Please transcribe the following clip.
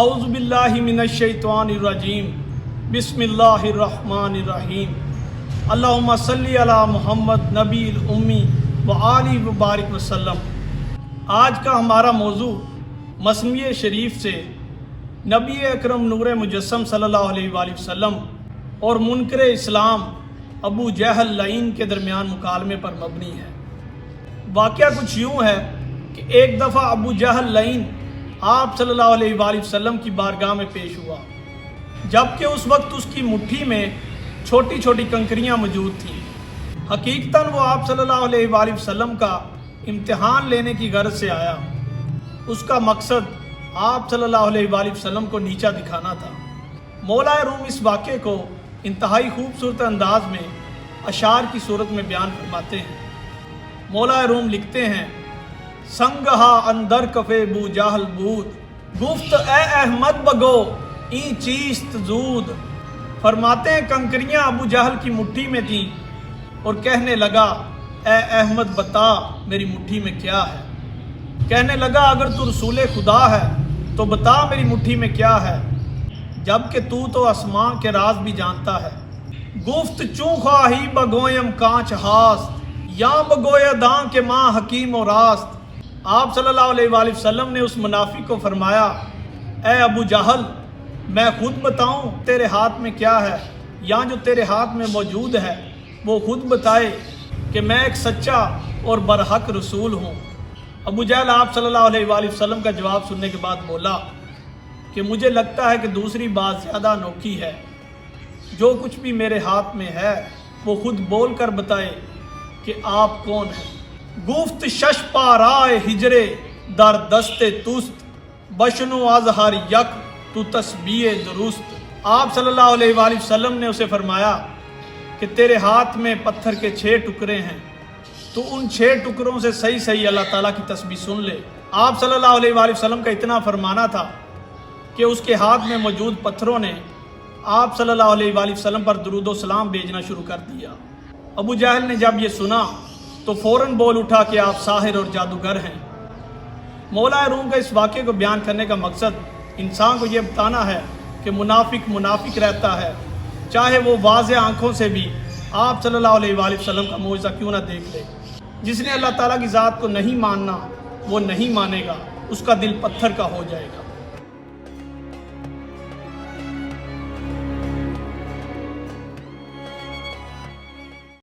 اعوذ باللہ من الشیطان الرجیم بسم اللہ الرحمن الرحیم اللہم صلی علی محمد نبی الامی وآلہ وبارک وسلم۔ آج کا ہمارا موضوع مثنوی شریف سے نبی اکرم نور مجسم صلی اللہ علیہ وآلہ وسلم اور منکر اسلام ابو جہل لعین کے درمیان مکالمے پر مبنی ہے۔ واقعہ کچھ یوں ہے کہ ایک دفعہ ابو جہل لعین آپ صلی اللہ علیہ وآلہ وسلم کی بارگاہ میں پیش ہوا، جبکہ اس وقت اس کی مٹھی میں چھوٹی چھوٹی کنکریاں موجود تھیں۔ حقیقتاً وہ آپ صلی اللہ علیہ وآلہ وسلم کا امتحان لینے کی غرض سے آیا۔ اس کا مقصد آپ صلی اللہ علیہ وآلہ وسلم کو نیچا دکھانا تھا۔ مولا روم اس واقعے کو انتہائی خوبصورت انداز میں اشعار کی صورت میں بیان فرماتے ہیں۔ مولا روم لکھتے ہیں: سنگہا اندر کفے بو جاہل بود، گفت اے احمد بگو این چیست زود۔ فرماتے ہیں کنکریاں ابو جہل کی مٹھی میں تھیں اور کہنے لگا اے احمد بتا میری مٹھی میں کیا ہے۔ کہنے لگا اگر تو رسول خدا ہے تو بتا میری مٹھی میں کیا ہے، جبکہ تو اسماں کے راز بھی جانتا ہے۔ گفت چوں خواہی بگویم کانچ ہاست، یا بگویا داں کے ماں حکیم و راست۔ آپ صلی اللہ علیہ وآلہ وسلم نے اس منافق کو فرمایا اے ابو جہل میں خود بتاؤں تیرے ہاتھ میں کیا ہے، یا جو تیرے ہاتھ میں موجود ہے وہ خود بتائے کہ میں ایک سچا اور برحق رسول ہوں۔ ابو جہل آپ صلی اللہ علیہ وآلہ وسلم کا جواب سننے کے بعد بولا کہ مجھے لگتا ہے کہ دوسری بات زیادہ انوکھی ہے، جو کچھ بھی میرے ہاتھ میں ہے وہ خود بول کر بتائے کہ آپ کون ہیں۔ گفت شش پارائے ہجرے در دست توست، بشنو از ہر یک تو تسبیح درست۔ آپ صلی اللہ علیہ وآلہ وسلم نے اسے فرمایا کہ تیرے ہاتھ میں پتھر کے 6 ٹکڑے ہیں، تو ان 6 ٹکڑوں سے صحیح صحیح اللہ تعالیٰ کی تسبیح سن لے۔ آپ صلی اللہ علیہ وآلہ وسلم کا اتنا فرمانا تھا کہ اس کے ہاتھ میں موجود پتھروں نے آپ صلی اللہ علیہ وآلہ وسلم پر درود و سلام بھیجنا شروع کر دیا۔ ابو جہل نے جب یہ سنا تو فوراً بول اٹھا کہ آپ ساحر اور جادوگر ہیں۔ مولا روم کا اس واقعے کو بیان کرنے کا مقصد انسان کو یہ بتانا ہے کہ منافق رہتا ہے، چاہے وہ واضح آنکھوں سے بھی آپ صلی اللہ علیہ وآلہ وسلم کا معجزہ کیوں نہ دیکھ لے۔ جس نے اللہ تعالیٰ کی ذات کو نہیں ماننا وہ نہیں مانے گا، اس کا دل پتھر کا ہو جائے گا۔